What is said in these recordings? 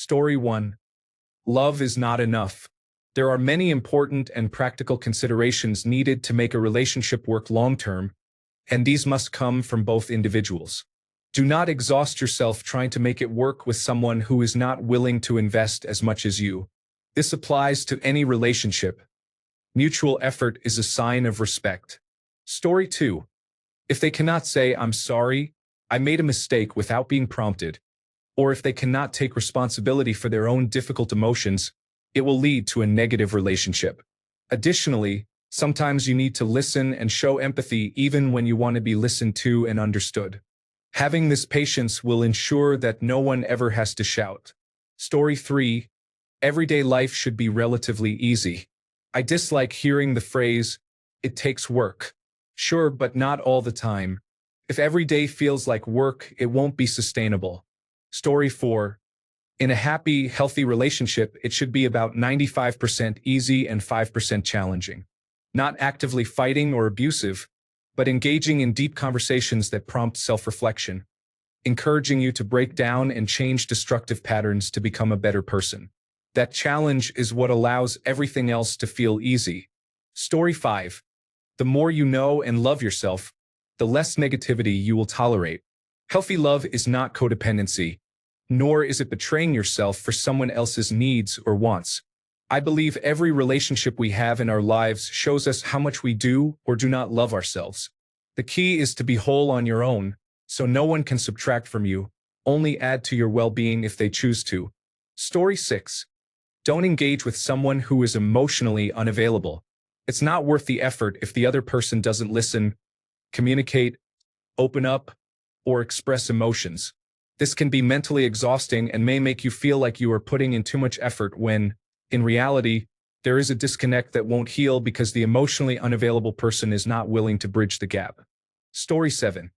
Story 1. Love is not enough. There are many important and practical considerations needed to make a relationship work long-term, and these must come from both individuals. Do not exhaust yourself trying to make it work with someone who is not willing to invest as much as you. This applies to any relationship. Mutual effort is a sign of respect. Story 2. If they cannot say, "I'm sorry, I made a mistake," without being prompted, or if they cannot take responsibility for their own difficult emotions, it will lead to a negative relationship. Additionally, sometimes you need to listen and show empathy even when you want to be listened to and understood. Having this patience will ensure that no one ever has to shout. Story 3. Everyday life should be relatively easy. I dislike hearing the phrase, "It takes work." Sure, but not all the time. If every day feels like work, it won't be sustainable. Story 4. In a happy, healthy relationship, it should be about 95% easy and 5% challenging. Not actively fighting or abusive, but engaging in deep conversations that prompt self-reflection, encouraging you to break down and change destructive patterns to become a better person. That challenge is what allows everything else to feel easy. Story 5. The more you know and love yourself, the less negativity you will tolerate. Healthy love is not codependency, nor is it betraying yourself for someone else's needs or wants. I believe every relationship we have in our lives shows us how much we do or do not love ourselves. The key is to be whole on your own, so no one can subtract from you, only add to your well-being if they choose to. Story 6. Don't engage with someone who is emotionally unavailable. It's not worth the effort if the other person doesn't listen, communicate, open up, or express emotions. This can be mentally exhausting and may make you feel like you are putting in too much effort when, in reality, there is a disconnect that won't heal because the emotionally unavailable person is not willing to bridge the gap. Story 7.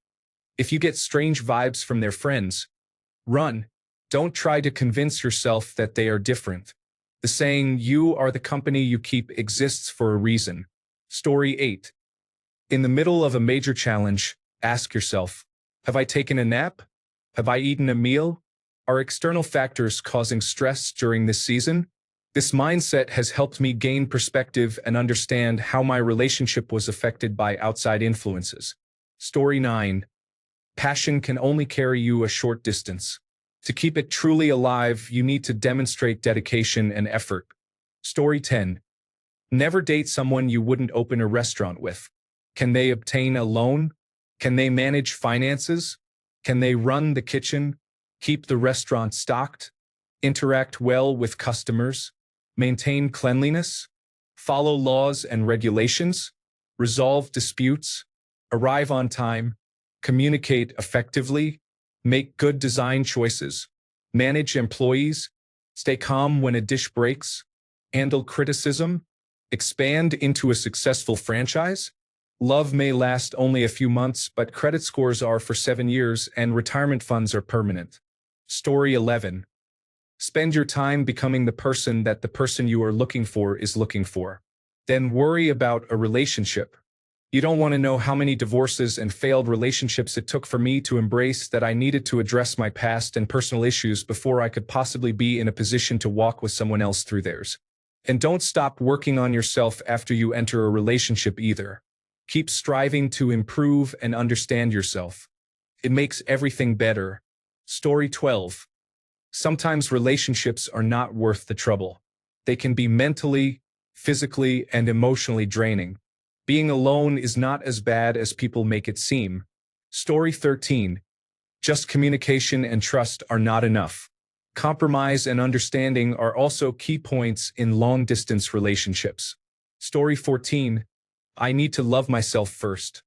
If you get strange vibes from their friends, run. Don't try to convince yourself that they are different. The saying, "You are the company you keep," exists for a reason. Story 8. In the middle of a major challenge, ask yourself, have I taken a nap? Have I eaten a meal? Are external factors causing stress during this season? This mindset has helped me gain perspective and understand how my relationship was affected by outside influences. Story 9. Passion can only carry you a short distance. To keep it truly alive, you need to demonstrate dedication and effort. Story 10. Never date someone you wouldn't open a restaurant with. Can they obtain a loan? Can they manage finances? Can they run the kitchen? Keep the restaurant stocked? Interact well with customers? Maintain cleanliness? Follow laws and regulations? Resolve disputes? Arrive on time? Communicate effectively? Make good design choices? Manage employees? Stay calm when a dish breaks? Handle criticism? Expand into a successful franchise? Love may last only a few months, but credit scores are for 7 years and retirement funds are permanent. Story 11. Spend your time becoming the person that the person you are looking for is looking for. Then worry about a relationship. You don't want to know how many divorces and failed relationships it took for me to embrace that I needed to address my past and personal issues before I could possibly be in a position to walk with someone else through theirs. And don't stop working on yourself after you enter a relationship either. Keep striving to improve and understand yourself. It makes everything better. Story 12. Sometimes relationships are not worth the trouble. They can be mentally, physically, and emotionally draining. Being alone is not as bad as people make it seem. Story 13. Just communication and trust are not enough. Compromise and understanding are also key points in long-distance relationships. Story 14. I need to love myself first.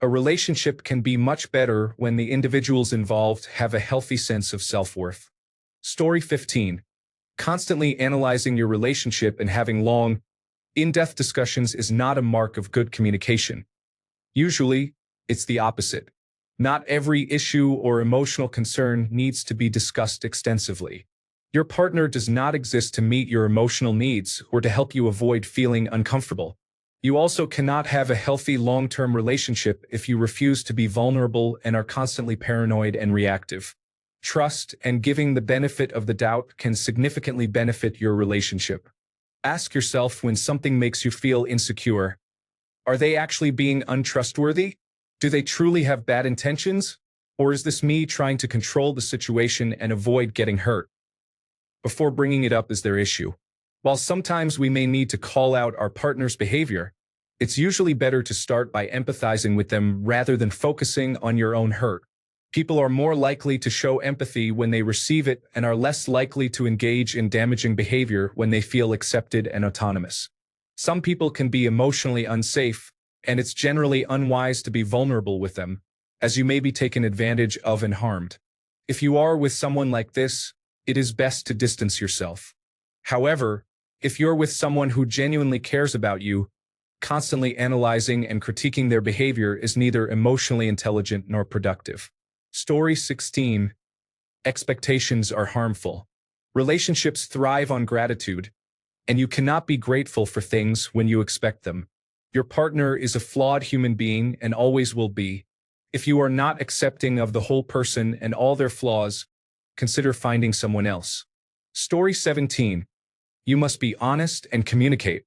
A relationship can be much better when the individuals involved have a healthy sense of self-worth. Story 15. Constantly analyzing your relationship and having long, in-depth discussions is not a mark of good communication. Usually, it's the opposite. Not every issue or emotional concern needs to be discussed extensively. Your partner does not exist to meet your emotional needs or to help you avoid feeling uncomfortable. You also cannot have a healthy long-term relationship if you refuse to be vulnerable and are constantly paranoid and reactive. Trust and giving the benefit of the doubt can significantly benefit your relationship. Ask yourself when something makes you feel insecure. Are they actually being untrustworthy? Do they truly have bad intentions? Or is this me trying to control the situation and avoid getting hurt? Before bringing it up as their issue. While sometimes we may need to call out our partner's behavior, it's usually better to start by empathizing with them rather than focusing on your own hurt. People are more likely to show empathy when they receive it and are less likely to engage in damaging behavior when they feel accepted and autonomous. Some people can be emotionally unsafe, and it's generally unwise to be vulnerable with them, as you may be taken advantage of and harmed. If you are with someone like this, it is best to distance yourself. However, if you're with someone who genuinely cares about you, constantly analyzing and critiquing their behavior is neither emotionally intelligent nor productive. Story 16. Expectations are harmful. Relationships thrive on gratitude, and you cannot be grateful for things when you expect them. Your partner is a flawed human being and always will be. If you are not accepting of the whole person and all their flaws, consider finding someone else. Story 17. You must be honest and communicate.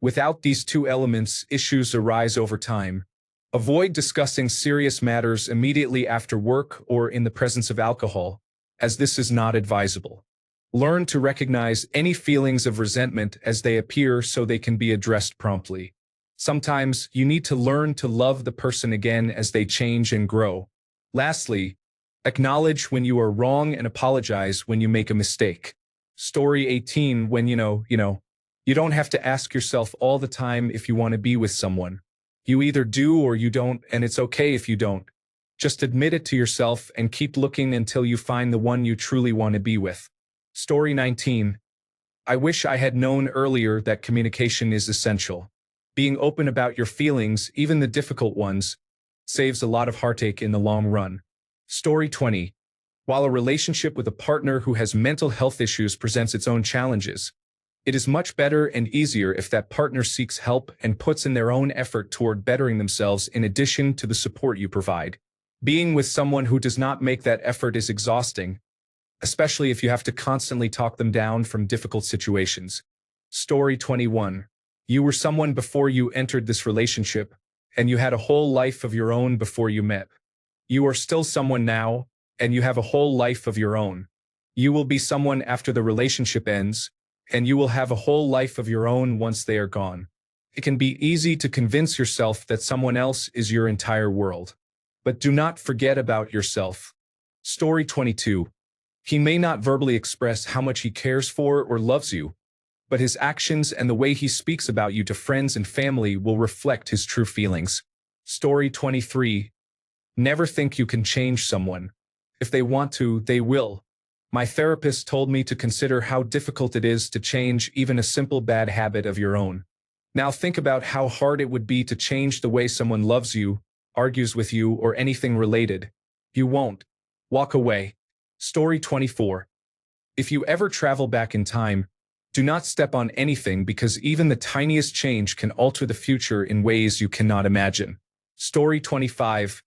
Without these two elements, issues arise over time. Avoid discussing serious matters immediately after work or in the presence of alcohol, as this is not advisable. Learn to recognize any feelings of resentment as they appear so they can be addressed promptly. Sometimes you need to learn to love the person again as they change and grow. Lastly, acknowledge when you are wrong and apologize when you make a mistake. Story 18. When you don't have to ask yourself all the time if you want to be with someone. You either do or you don't, and it's okay if you don't. Just admit it to yourself and keep looking until you find the one you truly want to be with. Story 19. I wish I had known earlier that communication is essential. Being open about your feelings, even the difficult ones, saves a lot of heartache in the long run. Story 20. While a relationship with a partner who has mental health issues presents its own challenges, it is much better and easier if that partner seeks help and puts in their own effort toward bettering themselves in addition to the support you provide. Being with someone who does not make that effort is exhausting, especially if you have to constantly talk them down from difficult situations. Story 21. You were someone before you entered this relationship, and you had a whole life of your own before you met. You are still someone now, and you have a whole life of your own. You will be someone after the relationship ends, and you will have a whole life of your own once they are gone. It can be easy to convince yourself that someone else is your entire world. But do not forget about yourself. Story 22. He may not verbally express how much he cares for or loves you, but his actions and the way he speaks about you to friends and family will reflect his true feelings. Story 23. Never think you can change someone. If they want to, they will. My therapist told me to consider how difficult it is to change even a simple bad habit of your own. Now think about how hard it would be to change the way someone loves you, argues with you, or anything related. You won't. Walk away. Story 24. If you ever travel back in time, do not step on anything because even the tiniest change can alter the future in ways you cannot imagine. Story 25.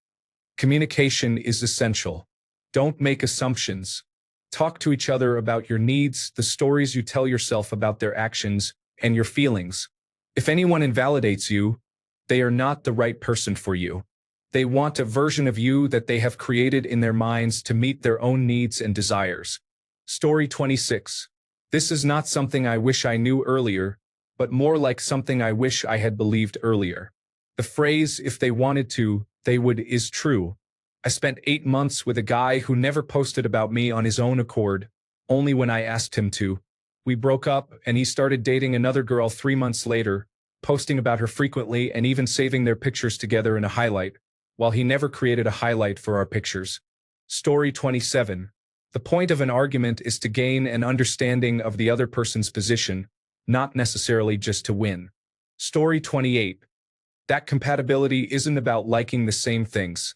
Communication is essential. Don't make assumptions. Talk to each other about your needs, the stories you tell yourself about their actions, and your feelings. If anyone invalidates you, they are not the right person for you. They want a version of you that they have created in their minds to meet their own needs and desires. Story 26. This is not something I wish I knew earlier, but more like something I wish I had believed earlier. The phrase, if they wanted to, they would, is true. I spent 8 months with a guy who never posted about me on his own accord, only when I asked him to. We broke up, and he started dating another girl 3 months later, posting about her frequently and even saving their pictures together in a highlight, while he never created a highlight for our pictures. Story 27. The point of an argument is to gain an understanding of the other person's position, not necessarily just to win. Story 28. That compatibility isn't about liking the same things.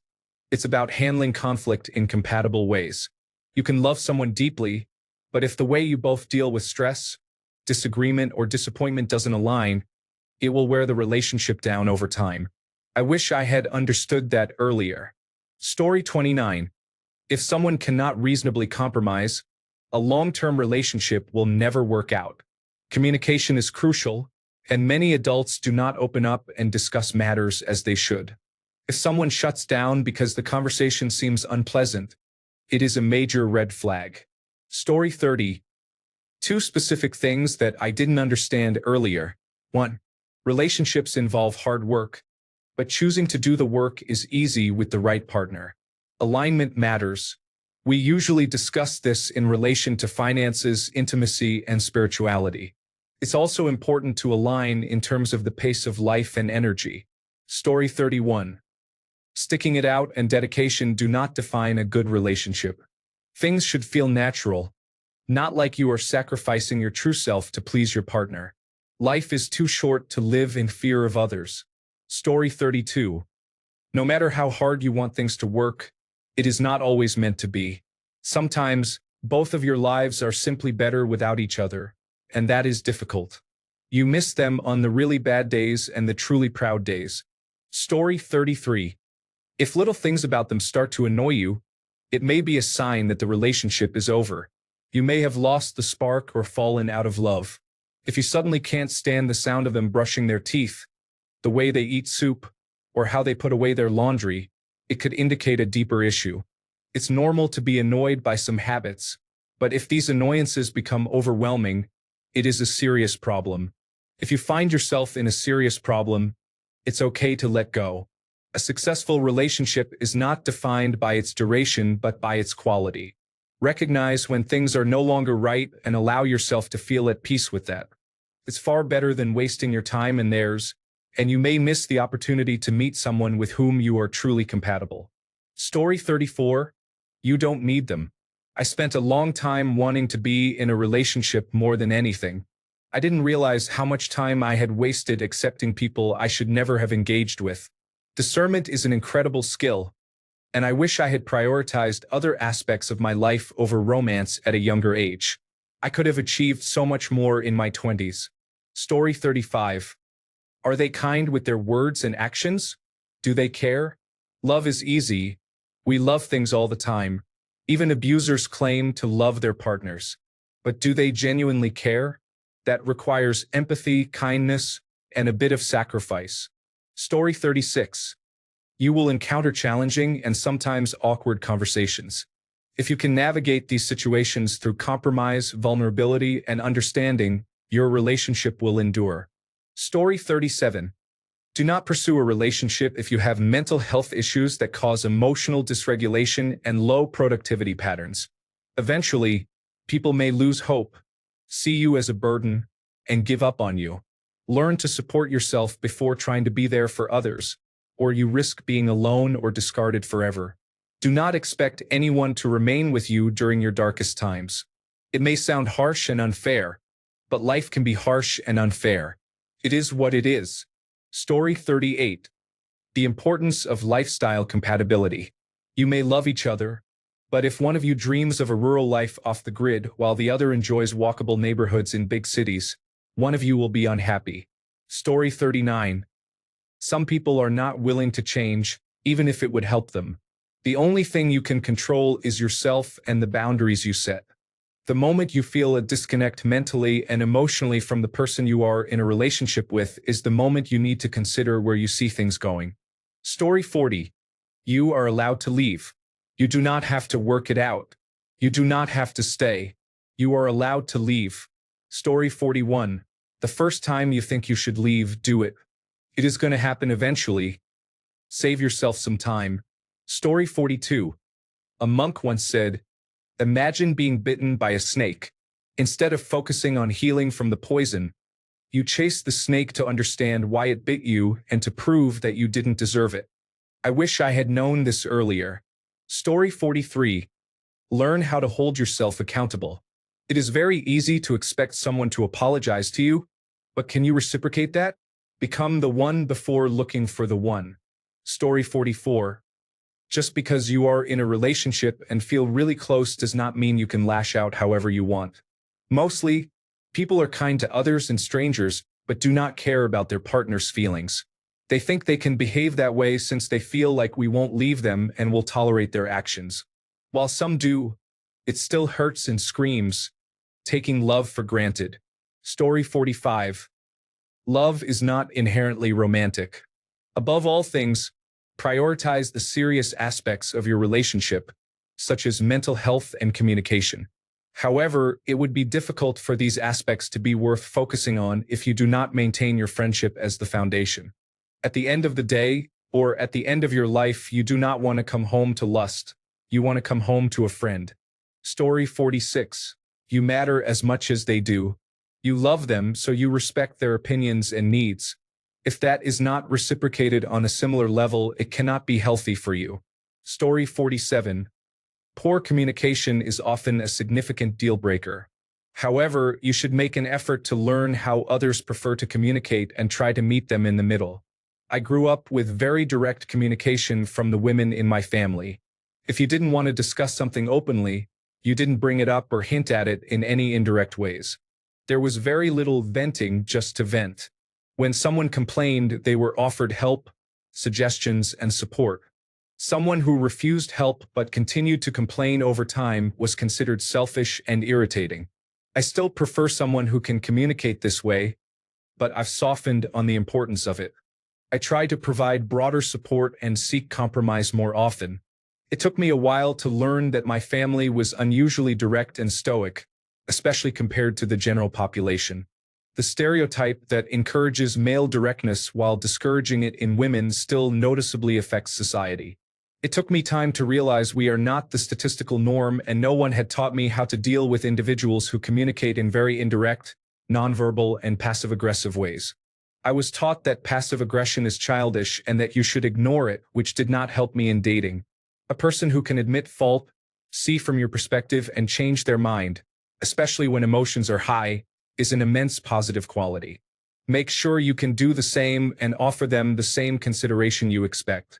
It's about handling conflict in compatible ways. You can love someone deeply, but if the way you both deal with stress, disagreement, or disappointment doesn't align, it will wear the relationship down over time. I wish I had understood that earlier. Story 29. If someone cannot reasonably compromise, a long-term relationship will never work out. Communication is crucial, and many adults do not open up and discuss matters as they should. If someone shuts down because the conversation seems unpleasant, it is a major red flag. Story 30. Two specific things that I didn't understand earlier. 1. Relationships involve hard work, but choosing to do the work is easy with the right partner. Alignment matters. We usually discuss this in relation to finances, intimacy, and spirituality. It's also important to align in terms of the pace of life and energy. Story 31. Sticking it out and dedication do not define a good relationship. Things should feel natural, not like you are sacrificing your true self to please your partner. Life is too short to live in fear of others. Story 32. No matter how hard you want things to work, it is not always meant to be. Sometimes, both of your lives are simply better without each other, and that is difficult. You miss them on the really bad days and the truly proud days. Story 33. If little things about them start to annoy you, it may be a sign that the relationship is over. You may have lost the spark or fallen out of love. If you suddenly can't stand the sound of them brushing their teeth, the way they eat soup, or how they put away their laundry, it could indicate a deeper issue. It's normal to be annoyed by some habits, but if these annoyances become overwhelming, it is a serious problem. If you find yourself in a serious problem, it's okay to let go. A successful relationship is not defined by its duration but by its quality. Recognize when things are no longer right and allow yourself to feel at peace with that. It's far better than wasting your time and theirs, and you may miss the opportunity to meet someone with whom you are truly compatible. Story 34. You don't need them. I spent a long time wanting to be in a relationship more than anything. I didn't realize how much time I had wasted accepting people I should never have engaged with. Discernment is an incredible skill, and I wish I had prioritized other aspects of my life over romance at a younger age. I could have achieved so much more in my 20s. Story 35. Are they kind with their words and actions? Do they care? Love is easy. We love things all the time. Even abusers claim to love their partners. But do they genuinely care? That requires empathy, kindness, and a bit of sacrifice. Story 36. You will encounter challenging and sometimes awkward conversations. If you can navigate these situations through compromise, vulnerability, and understanding, your relationship will endure. Story 37. Do not pursue a relationship if you have mental health issues that cause emotional dysregulation and low productivity patterns. Eventually, people may lose hope, see you as a burden, and give up on you. Learn to support yourself before trying to be there for others, or you risk being alone or discarded forever. Do not expect anyone to remain with you during your darkest times. It may sound harsh and unfair, but life can be harsh and unfair. It is what it is. Story 38. The importance of lifestyle compatibility. You may love each other, but if one of you dreams of a rural life off the grid while the other enjoys walkable neighborhoods in big cities, one of you will be unhappy. Story 39. Some people are not willing to change, even if it would help them. The only thing you can control is yourself and the boundaries you set. The moment you feel a disconnect mentally and emotionally from the person you are in a relationship with is the moment you need to consider where you see things going. Story 40. You are allowed to leave. You do not have to work it out. You do not have to stay. You are allowed to leave. Story 41. The first time you think you should leave, do it. It is going to happen eventually. Save yourself some time. Story 42. A monk once said, "Imagine being bitten by a snake. Instead of focusing on healing from the poison, you chase the snake to understand why it bit you and to prove that you didn't deserve it." I wish I had known this earlier. Story 43. Learn how to hold yourself accountable. It is very easy to expect someone to apologize to you, but can you reciprocate that? Become the one before looking for the one. Story 44. Just because you are in a relationship and feel really close does not mean you can lash out however you want. Mostly, people are kind to others and strangers, but do not care about their partner's feelings. They think they can behave that way since they feel like we won't leave them and will tolerate their actions. While some do, it still hurts and screams, taking love for granted. Story 45. Love is not inherently romantic. Above all things, prioritize the serious aspects of your relationship, such as mental health and communication. However, it would be difficult for these aspects to be worth focusing on if you do not maintain your friendship as the foundation. At the end of the day, or at the end of your life, you do not want to come home to lust. You want to come home to a friend. Story 46. You matter as much as they do. You love them, so you respect their opinions and needs. If that is not reciprocated on a similar level, it cannot be healthy for you. Story 47. Poor communication is often a significant deal breaker. However, you should make an effort to learn how others prefer to communicate and try to meet them in the middle. I grew up with very direct communication from the women in my family. If you didn't want to discuss something openly, you didn't bring it up or hint at it in any indirect ways. There was very little venting just to vent. When someone complained, they were offered help, suggestions, and support. Someone who refused help but continued to complain over time was considered selfish and irritating. I still prefer someone who can communicate this way, but I've softened on the importance of it. I try to provide broader support and seek compromise more often. It took me a while to learn that my family was unusually direct and stoic, especially compared to the general population. The stereotype that encourages male directness while discouraging it in women still noticeably affects society. It took me time to realize we are not the statistical norm, and no one had taught me how to deal with individuals who communicate in very indirect, nonverbal, and passive-aggressive ways. I was taught that passive aggression is childish and that you should ignore it, which did not help me in dating. A person who can admit fault, see from your perspective, and change their mind, especially when emotions are high, is an immense positive quality. Make sure you can do the same and offer them the same consideration you expect.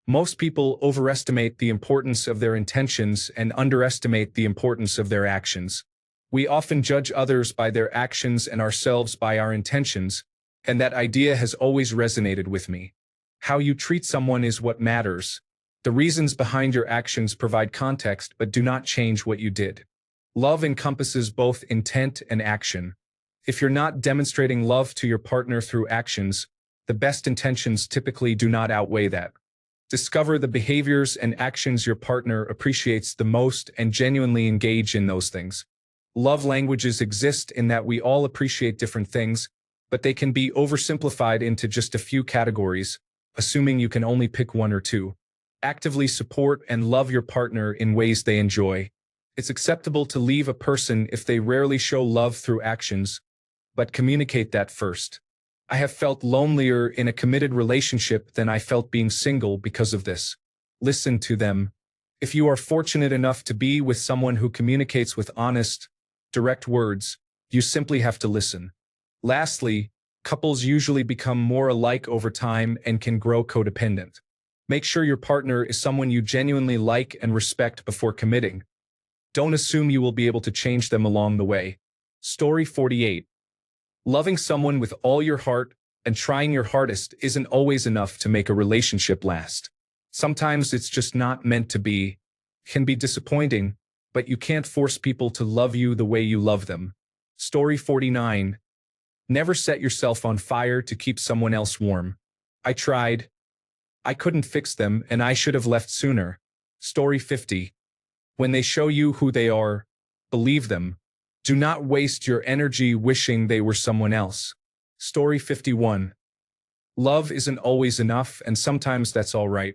Most people overestimate the importance of their intentions and underestimate the importance of their actions. We often judge others by their actions and ourselves by our intentions, and that idea has always resonated with me. How you treat someone is what matters. The reasons behind your actions provide context but do not change what you did. Love encompasses both intent and action. If you're not demonstrating love to your partner through actions, the best intentions typically do not outweigh that. Discover the behaviors and actions your partner appreciates the most and genuinely engage in those things. Love languages exist in that we all appreciate different things, but they can be oversimplified into just a few categories, assuming you can only pick one or two. Actively support and love your partner in ways they enjoy. It's acceptable to leave a person if they rarely show love through actions, but communicate that first. I have felt lonelier in a committed relationship than I felt being single because of this. Listen to them. If you are fortunate enough to be with someone who communicates with honest, direct words, you simply have to listen. Lastly, couples usually become more alike over time and can grow codependent. Make sure your partner is someone you genuinely like and respect before committing. Don't assume you will be able to change them along the way. Story 48. Loving someone with all your heart and trying your hardest isn't always enough to make a relationship last. Sometimes it's just not meant to be. It can be disappointing, but you can't force people to love you the way you love them. Story 49. Never set yourself on fire to keep someone else warm. I tried. I couldn't fix them, and I should have left sooner. Story 50. When they show you who they are, believe them. Do not waste your energy wishing they were someone else. Story 51. Love isn't always enough, and sometimes that's all right.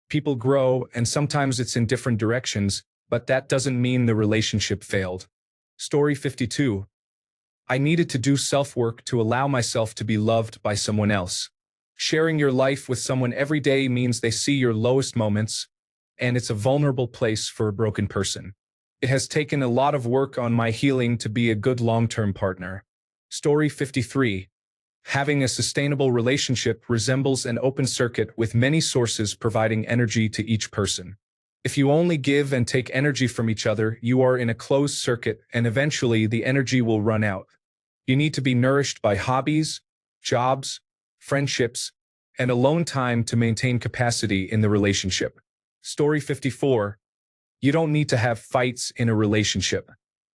People grow, and sometimes it's in different directions, but that doesn't mean the relationship failed. Story 52. I needed to do self-work to allow myself to be loved by someone else. Sharing your life with someone every day means they see your lowest moments, and it's a vulnerable place for a broken person. It has taken a lot of work on my healing to be a good long-term partner. Story 53. Having a sustainable relationship resembles an open circuit with many sources providing energy to each person. If you only give and take energy from each other, you are in a closed circuit, and eventually the energy will run out. You need to be nourished by hobbies, jobs, friendships, and alone time to maintain capacity in the relationship. Story 54. You don't need to have fights in a relationship.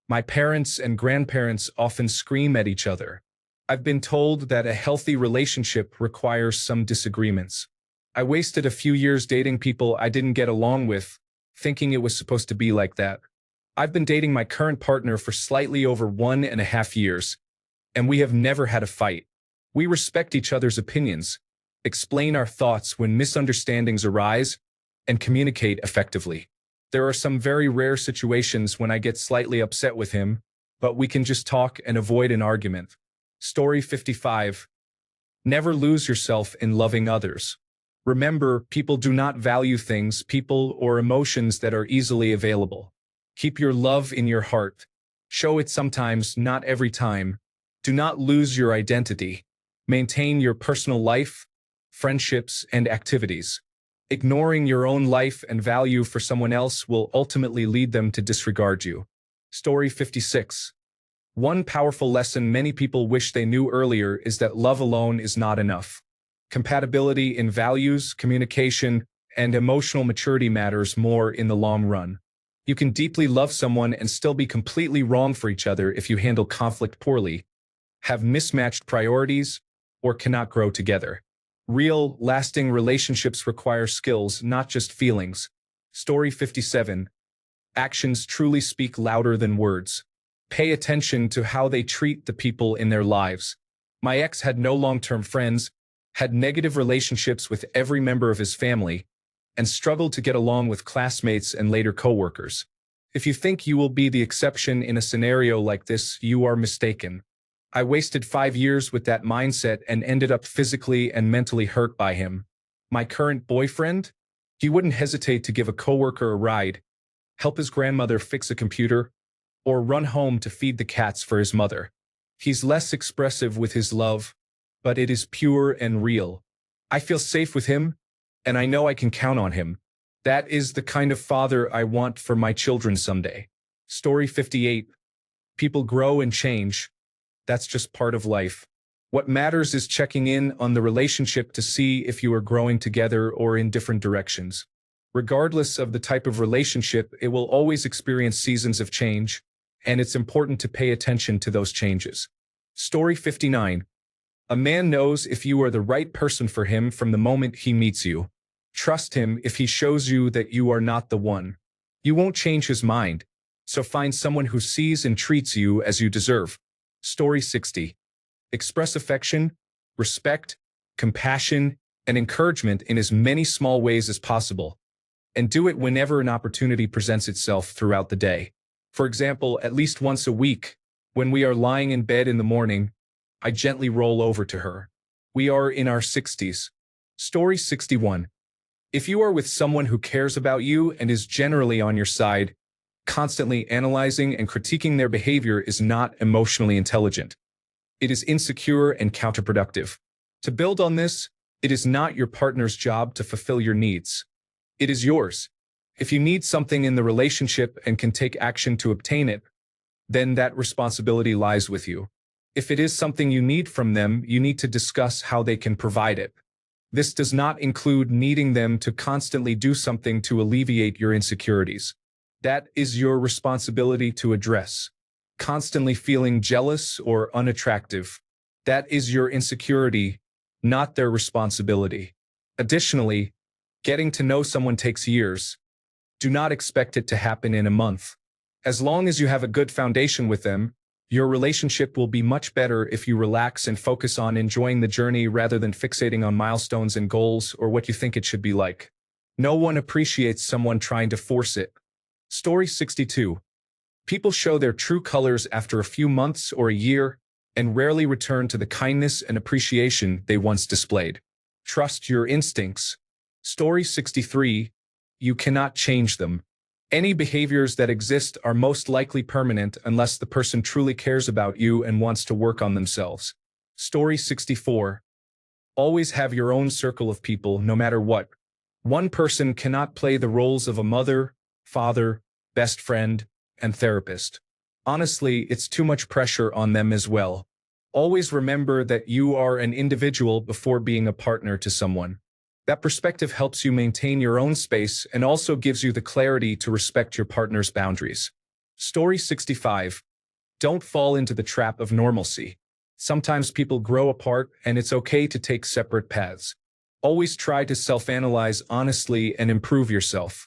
My parents and grandparents often scream at each other. I've been told that a healthy relationship requires some disagreements. I wasted a few years dating people I didn't get along with, thinking it was supposed to be like that. I've been dating my current partner for slightly over 1.5 years, and we have never had a fight. We respect each other's opinions, explain our thoughts when misunderstandings arise, and communicate effectively. There are some very rare situations when I get slightly upset with him, but we can just talk and avoid an argument. Story 55. Never lose yourself in loving others. Remember, people do not value things, people, or emotions that are easily available. Keep your love in your heart. Show it sometimes, not every time. Do not lose your identity. Maintain your personal life, friendships, and activities. Ignoring your own life and value for someone else will ultimately lead them to disregard you. Story 56. One powerful lesson many people wish they knew earlier is that love alone is not enough. Compatibility in values, communication, and emotional maturity matters more in the long run. You can deeply love someone and still be completely wrong for each other if you handle conflict poorly, have mismatched priorities, or cannot grow together. Real, lasting relationships require skills, not just feelings. Story 57. Actions truly speak louder than words. Pay attention to how they treat the people in their lives. My ex had no long-term friends, had negative relationships with every member of his family, and struggled to get along with classmates and later coworkers. If you think you will be the exception in a scenario like this, you are mistaken. I wasted 5 years with that mindset and ended up physically and mentally hurt by him. My current boyfriend? He wouldn't hesitate to give a coworker a ride, help his grandmother fix a computer, or run home to feed the cats for his mother. He's less expressive with his love, but it is pure and real. I feel safe with him, and I know I can count on him. That is the kind of father I want for my children someday. Story 58. People grow and change. That's just part of life. What matters is checking in on the relationship to see if you are growing together or in different directions. Regardless of the type of relationship, it will always experience seasons of change, and it's important to pay attention to those changes. Story 59. A man knows if you are the right person for him from the moment he meets you. Trust him if he shows you that you are not the one. You won't change his mind, so find someone who sees and treats you as you deserve. Story 60. Express affection, respect, compassion, and encouragement in as many small ways as possible, and do it whenever an opportunity presents itself throughout the day. For example, at least once a week, when we are lying in bed in the morning, I gently roll over to her. We are in our 60s. Story 61. If you are with someone who cares about you and is generally on your side, constantly analyzing and critiquing their behavior is not emotionally intelligent. It is insecure and counterproductive. To build on this, it is not your partner's job to fulfill your needs. It is yours. If you need something in the relationship and can take action to obtain it, then that responsibility lies with you. If it is something you need from them, you need to discuss how they can provide it. This does not include needing them to constantly do something to alleviate your insecurities. That is your responsibility to address. Constantly feeling jealous or unattractive. That is your insecurity, not their responsibility. Additionally, getting to know someone takes years. Do not expect it to happen in a month. As long as you have a good foundation with them, your relationship will be much better if you relax and focus on enjoying the journey rather than fixating on milestones and goals or what you think it should be like. No one appreciates someone trying to force it. Story 62. People show their true colors after a few months or a year and rarely return to the kindness and appreciation they once displayed. Trust your instincts. Story 63. You cannot change them. Any behaviors that exist are most likely permanent unless the person truly cares about you and wants to work on themselves. Story 64. Always have your own circle of people, no matter what. One person cannot play the roles of a mother, father, best friend, and therapist. Honestly, it's too much pressure on them as well. Always remember that you are an individual before being a partner to someone. That perspective helps you maintain your own space and also gives you the clarity to respect your partner's boundaries. Story 65. Don't fall into the trap of normalcy. Sometimes people grow apart and it's okay to take separate paths. Always try to self-analyze honestly and improve yourself.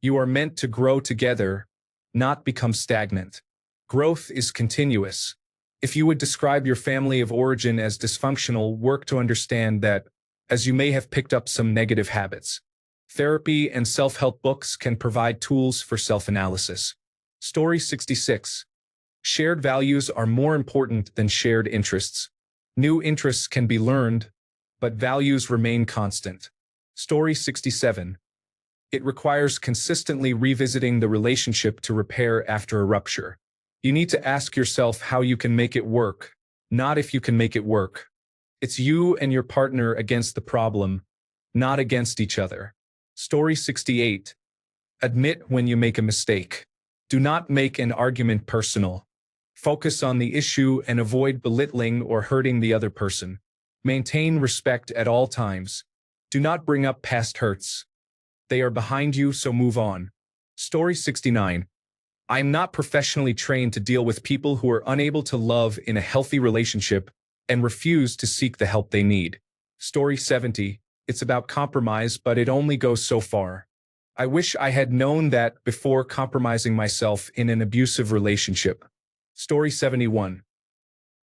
You are meant to grow together, not become stagnant. Growth is continuous. If you would describe your family of origin as dysfunctional, work to understand that, as you may have picked up some negative habits. Therapy and self-help books can provide tools for self-analysis. Story 66. Shared values are more important than shared interests. New interests can be learned, but values remain constant. Story 67. It requires consistently revisiting the relationship to repair after a rupture. You need to ask yourself how you can make it work, not if you can make it work. It's you and your partner against the problem, not against each other. Story 68. Admit when you make a mistake. Do not make an argument personal. Focus on the issue and avoid belittling or hurting the other person. Maintain respect at all times. Do not bring up past hurts. They are behind you, so move on. Story 69. I am not professionally trained to deal with people who are unable to love in a healthy relationship and refuse to seek the help they need. Story 70. It's about compromise, but it only goes so far. I wish I had known that before compromising myself in an abusive relationship. Story 71.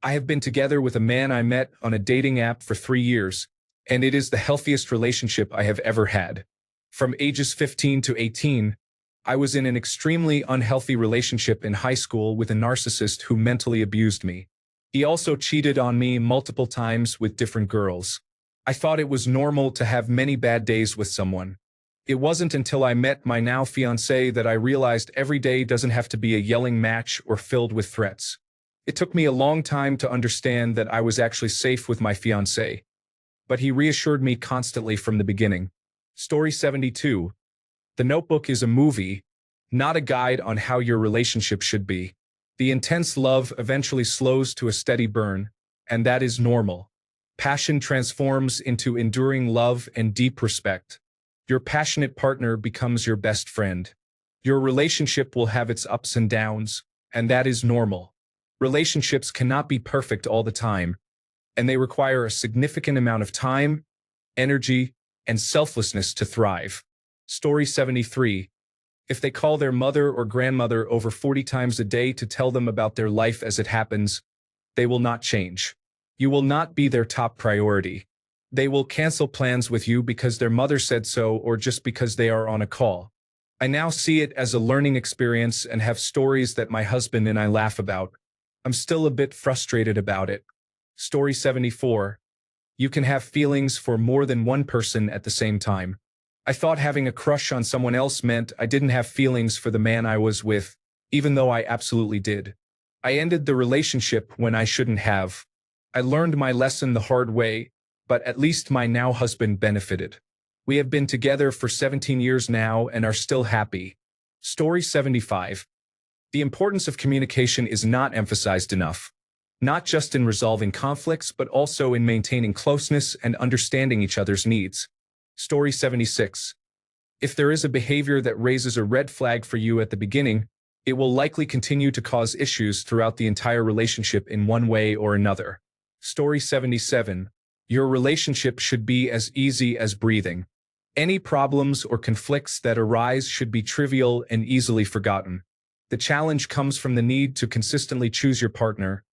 I have been together with a man I met on a dating app for 3 years, and it is the healthiest relationship I have ever had. From ages 15 to 18, I was in an extremely unhealthy relationship in high school with a narcissist who mentally abused me. He also cheated on me multiple times with different girls. I thought it was normal to have many bad days with someone. It wasn't until I met my now fiancé that I realized every day doesn't have to be a yelling match or filled with threats. It took me a long time to understand that I was actually safe with my fiancé, but he reassured me constantly from the beginning. Story 72. The Notebook is a movie, not a guide on how your relationship should be. The intense love eventually slows to a steady burn, and that is normal. Passion transforms into enduring love and deep respect. Your passionate partner becomes your best friend. Your relationship will have its ups and downs, and that is normal. Relationships cannot be perfect all the time, and they require a significant amount of time, energy, and selflessness to thrive. Story 73. If they call their mother or grandmother over 40 times a day to tell them about their life as it happens, they will not change. You will not be their top priority. They will cancel plans with you because their mother said so or just because they are on a call. I now see it as a learning experience and have stories that my husband and I laugh about. I'm still a bit frustrated about it. Story 74. You can have feelings for more than one person at the same time. I thought having a crush on someone else meant I didn't have feelings for the man I was with, even though I absolutely did. I ended the relationship when I shouldn't have. I learned my lesson the hard way, but at least my now husband benefited. We have been together for 17 years now and are still happy. Story 75. The importance of communication is not emphasized enough. Not just in resolving conflicts, but also in maintaining closeness and understanding each other's needs. Story 76. If there is a behavior that raises a red flag for you at the beginning, it will likely continue to cause issues throughout the entire relationship in one way or another. Story 77. Your relationship should be as easy as breathing. Any problems or conflicts that arise should be trivial and easily forgotten. The challenge comes from the need to consistently choose your partner,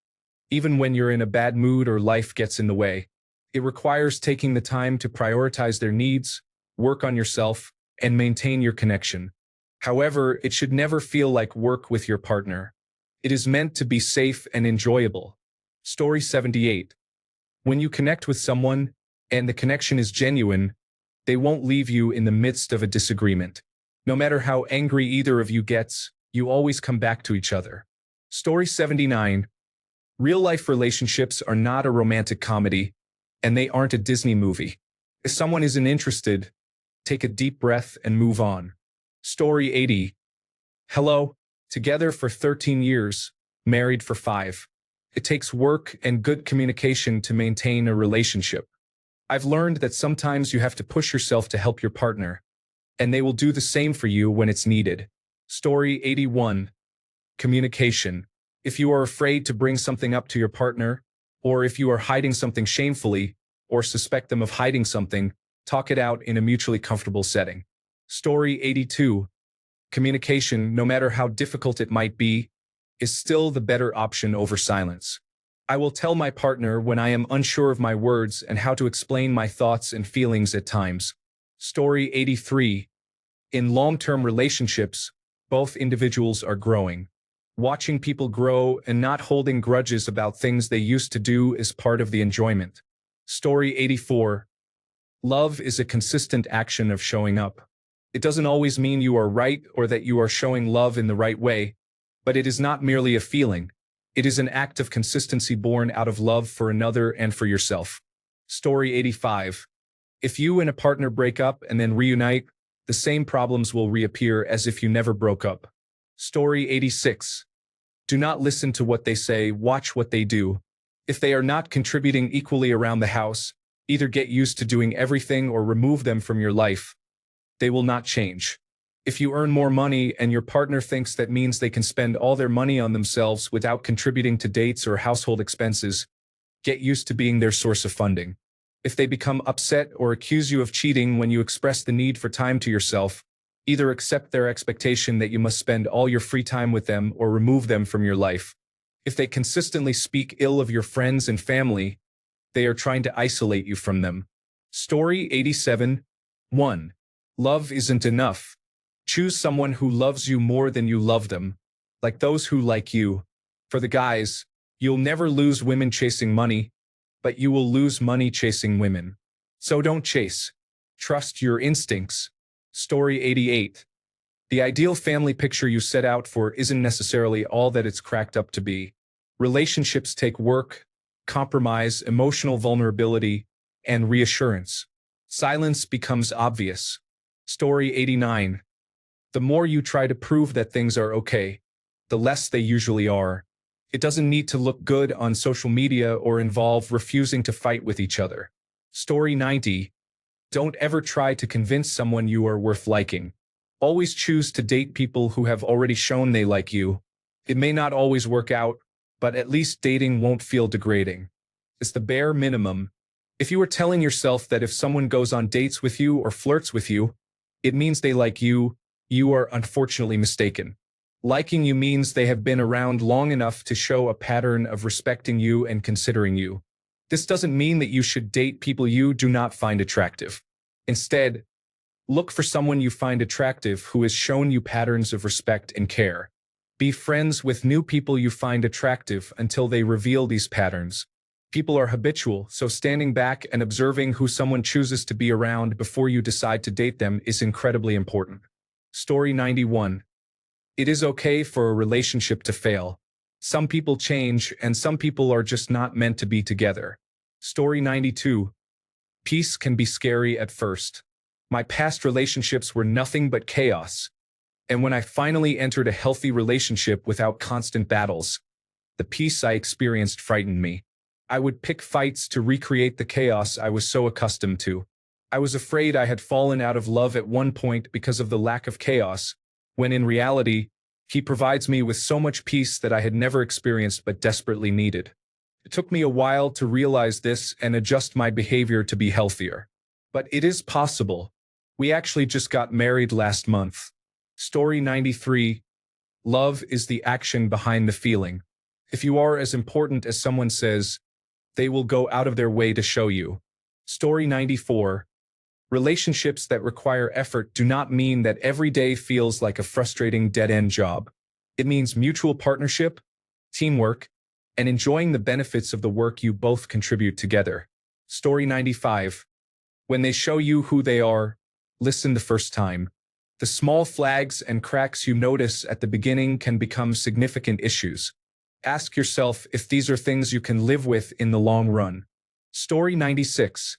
even when you're in a bad mood or life gets in the way. It requires taking the time to prioritize their needs, work on yourself, and maintain your connection. However, it should never feel like work with your partner. It is meant to be safe and enjoyable. Story 78. When you connect with someone, and the connection is genuine, they won't leave you in the midst of a disagreement. No matter how angry either of you gets, you always come back to each other. Story 79. Real-life relationships are not a romantic comedy, and they aren't a Disney movie. If someone isn't interested, take a deep breath and move on. Story 80. Hello, together for 13 years, married for 5. It takes work and good communication to maintain a relationship. I've learned that sometimes you have to push yourself to help your partner, and they will do the same for you when it's needed. Story 81. Communication. If you are afraid to bring something up to your partner, or if you are hiding something shamefully, or suspect them of hiding something, talk it out in a mutually comfortable setting. Story 82. Communication, no matter how difficult it might be, is still the better option over silence. I will tell my partner when I am unsure of my words and how to explain my thoughts and feelings at times. Story 83. In long-term relationships, both individuals are growing. Watching people grow and not holding grudges about things they used to do is part of the enjoyment. Story 84. Love is a consistent action of showing up. It doesn't always mean you are right or that you are showing love in the right way, but it is not merely a feeling. It is an act of consistency born out of love for another and for yourself. Story 85. If you and a partner break up and then reunite, the same problems will reappear as if you never broke up. Story 86. Do not listen to what they say, watch what they do. If they are not contributing equally around the house, either get used to doing everything or remove them from your life. They will not change. If you earn more money and your partner thinks that means they can spend all their money on themselves without contributing to dates or household expenses, get used to being their source of funding. If they become upset or accuse you of cheating when you express the need for time to yourself, either accept their expectation that you must spend all your free time with them or remove them from your life. If they consistently speak ill of your friends and family, they are trying to isolate you from them. Story 87. 1. Love isn't enough. Choose someone who loves you more than you love them, like those who like you. For the guys, you'll never lose women chasing money, but you will lose money chasing women. So don't chase. Trust your instincts. Story 88. The ideal family picture you set out for isn't necessarily all that it's cracked up to be. Relationships take work, compromise, emotional vulnerability, and reassurance. Silence becomes obvious. Story 89. The more you try to prove that things are okay, the less they usually are. It doesn't need to look good on social media or involve refusing to fight with each other. Story 90. Don't ever try to convince someone you are worth liking. Always choose to date people who have already shown they like you. It may not always work out, but at least dating won't feel degrading. It's the bare minimum. If you are telling yourself that if someone goes on dates with you or flirts with you, it means they like you, you are unfortunately mistaken. Liking you means they have been around long enough to show a pattern of respecting you and considering you. This doesn't mean that you should date people you do not find attractive. Instead, look for someone you find attractive who has shown you patterns of respect and care. Be friends with new people you find attractive until they reveal these patterns. People are habitual, so standing back and observing who someone chooses to be around before you decide to date them is incredibly important. Story 91. It is okay for a relationship to fail. Some people change, and some people are just not meant to be together. Story 92. Peace can be scary at first. My past relationships were nothing but chaos. And when I finally entered a healthy relationship without constant battles, the peace I experienced frightened me. I would pick fights to recreate the chaos I was so accustomed to. I was afraid I had fallen out of love at one point because of the lack of chaos, when in reality, he provides me with so much peace that I had never experienced but desperately needed. It took me a while to realize this and adjust my behavior to be healthier. But it is possible. We actually just got married last month. Story 93. Love is the action behind the feeling. If you are as important as someone says, they will go out of their way to show you. Story 94. Relationships that require effort do not mean that every day feels like a frustrating dead-end job. It means mutual partnership, teamwork, and enjoying the benefits of the work you both contribute together. Story 95. When they show you who they are, listen the first time. The small flags and cracks you notice at the beginning can become significant issues. Ask yourself if these are things you can live with in the long run. Story 96.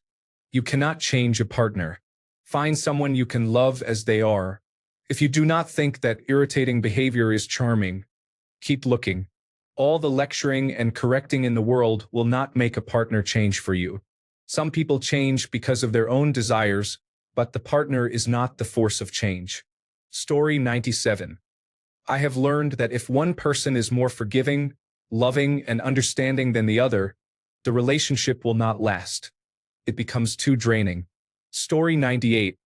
You cannot change a partner. Find someone you can love as they are. If you do not think that irritating behavior is charming, keep looking. All the lecturing and correcting in the world will not make a partner change for you. Some people change because of their own desires, but the partner is not the force of change. Story 97. I have learned that if one person is more forgiving, loving, and understanding than the other, the relationship will not last. It becomes too draining. Story 98.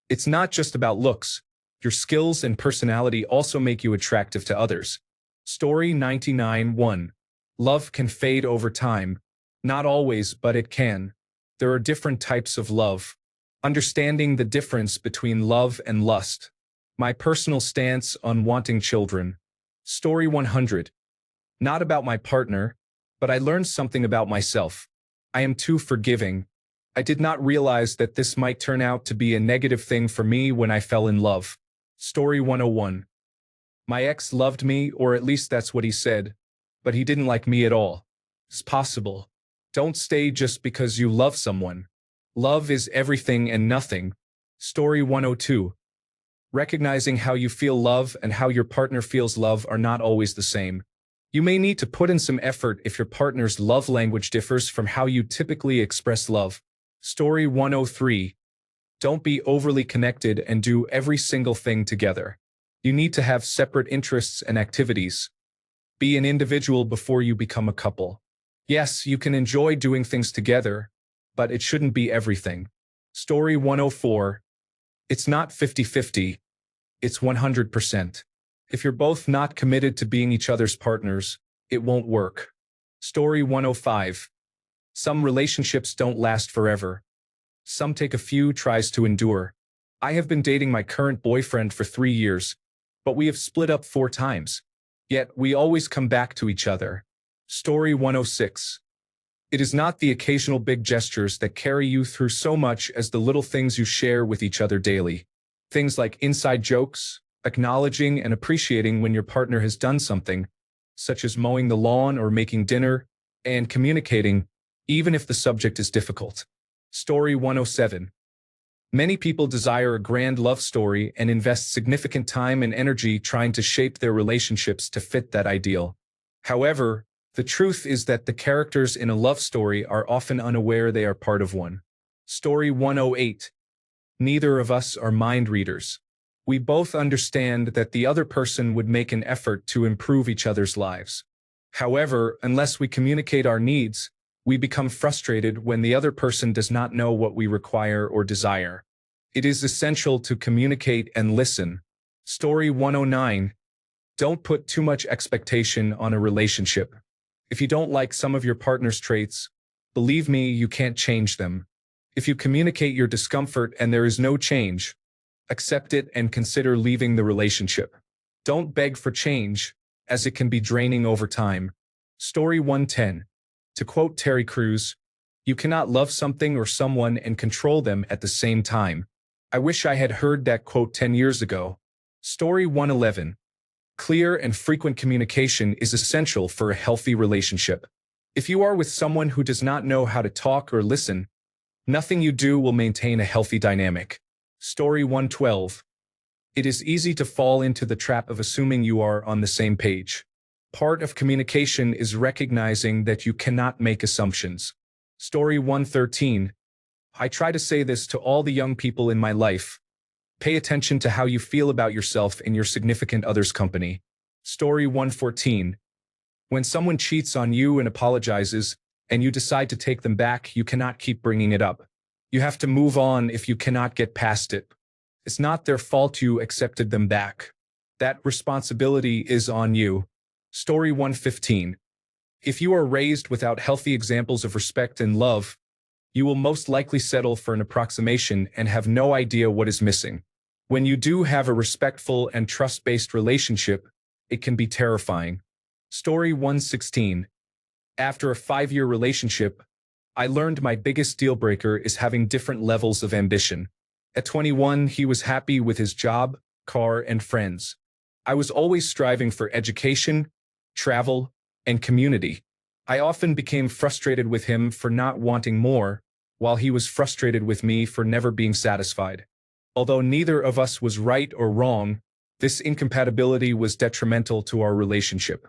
It's not just about looks. Your skills and personality also make you attractive to others. Story 99. Love can fade over time. Not always, but it can. There are different types of love. Understanding the difference between love and lust. My personal stance on wanting children. Story 100. Not about my partner, but I learned something about myself. I am too forgiving. I did not realize that this might turn out to be a negative thing for me when I fell in love. Story 101. My ex loved me, or at least that's what he said, but he didn't like me at all. It's possible. Don't stay just because you love someone. Love is everything and nothing. Story 102. Recognizing how you feel love and how your partner feels love are not always the same. You may need to put in some effort if your partner's love language differs from how you typically express love. Story 103. Don't be overly connected and do every single thing together. You need to have separate interests and activities. Be an individual before you become a couple. Yes, you can enjoy doing things together, but it shouldn't be everything. Story 104. It's not 50-50. It's 100%. If you're both not committed to being each other's partners, it won't work. Story 105. Some relationships don't last forever. Some take a few tries to endure. I have been dating my current boyfriend for 3 years, but we have split up 4 times. Yet we always come back to each other. Story 106. It is not the occasional big gestures that carry you through so much as the little things you share with each other daily. Things like inside jokes, acknowledging and appreciating when your partner has done something, such as mowing the lawn or making dinner, and communicating, even if the subject is difficult. Story 107. Many people desire a grand love story and invest significant time and energy trying to shape their relationships to fit that ideal. However, the truth is that the characters in a love story are often unaware they are part of one. Story 108. Neither of us are mind readers. We both understand that the other person would make an effort to improve each other's lives. However, unless we communicate our needs, we become frustrated when the other person does not know what we require or desire. It is essential to communicate and listen. Story 109. Don't put too much expectation on a relationship. If you don't like some of your partner's traits, believe me, you can't change them. If you communicate your discomfort and there is no change, accept it and consider leaving the relationship. Don't beg for change, as it can be draining over time. Story 110. To quote Terry Crews, you cannot love something or someone and control them at the same time. I wish I had heard that quote 10 years ago. Story 111. Clear and frequent communication is essential for a healthy relationship. If you are with someone who does not know how to talk or listen, nothing you do will maintain a healthy dynamic. Story 112. It is easy to fall into the trap of assuming you are on the same page. Part of communication is recognizing that you cannot make assumptions. Story 113. I try to say this to all the young people in my life. Pay attention to how you feel about yourself in your significant other's company. Story 114. When someone cheats on you and apologizes, and you decide to take them back, you cannot keep bringing it up. You have to move on if you cannot get past it. It's not their fault you accepted them back. That responsibility is on you. Story 115. If you are raised without healthy examples of respect and love, you will most likely settle for an approximation and have no idea what is missing. When you do have a respectful and trust-based relationship, it can be terrifying. Story 116. After a 5-year relationship, I learned my biggest deal breaker is having different levels of ambition. At 21, he was happy with his job, car, and friends. I was always striving for education, travel, and community. I often became frustrated with him for not wanting more, while he was frustrated with me for never being satisfied. Although neither of us was right or wrong, this incompatibility was detrimental to our relationship.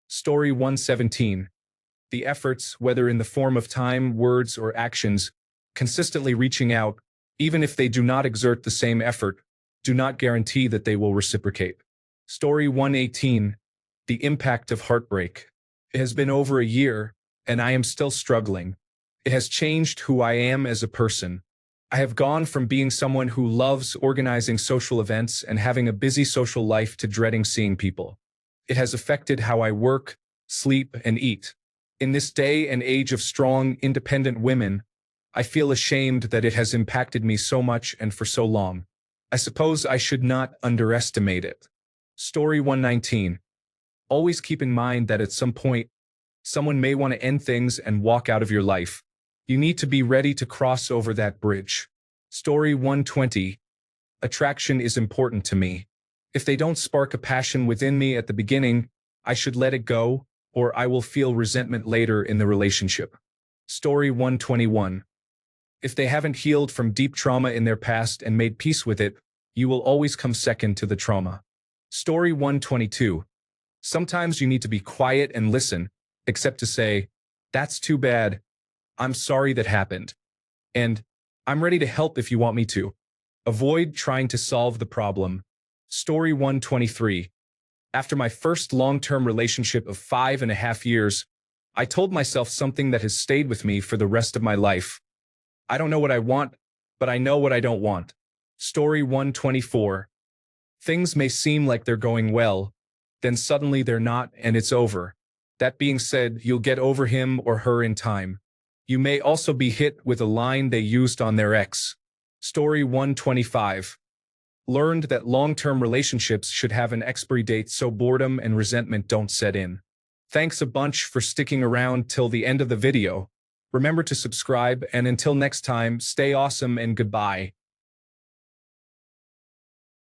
Story 117. The efforts, whether in the form of time, words, or actions, consistently reaching out, even if they do not exert the same effort, do not guarantee that they will reciprocate. Story 118. The impact of heartbreak. It has been over a year, and I am still struggling. It has changed who I am as a person. I have gone from being someone who loves organizing social events and having a busy social life to dreading seeing people. It has affected how I work, sleep, and eat. In this day and age of strong, independent women, I feel ashamed that it has impacted me so much and for so long. I suppose I should not underestimate it. Story 119. Always keep in mind that at some point, someone may want to end things and walk out of your life. You need to be ready to cross over that bridge. Story 120. Attraction is important to me. If they don't spark a passion within me at the beginning, I should let it go, or I will feel resentment later in the relationship. Story 121. If they haven't healed from deep trauma in their past and made peace with it, you will always come second to the trauma. Story 122. Sometimes you need to be quiet and listen, except to say, "That's too bad. I'm sorry that happened. And I'm ready to help if you want me to." Avoid trying to solve the problem. Story 123. After my first long-term relationship of 5.5 years, I told myself something that has stayed with me for the rest of my life. I don't know what I want, but I know what I don't want. Story 124. Things may seem like they're going well, then suddenly they're not and it's over. That being said, you'll get over him or her in time. You may also be hit with a line they used on their ex. Story 125. Learned that long-term relationships should have an expiry date so boredom and resentment don't set in. Thanks a bunch for sticking around till the end of the video. Remember to subscribe, and until next time, stay awesome and goodbye.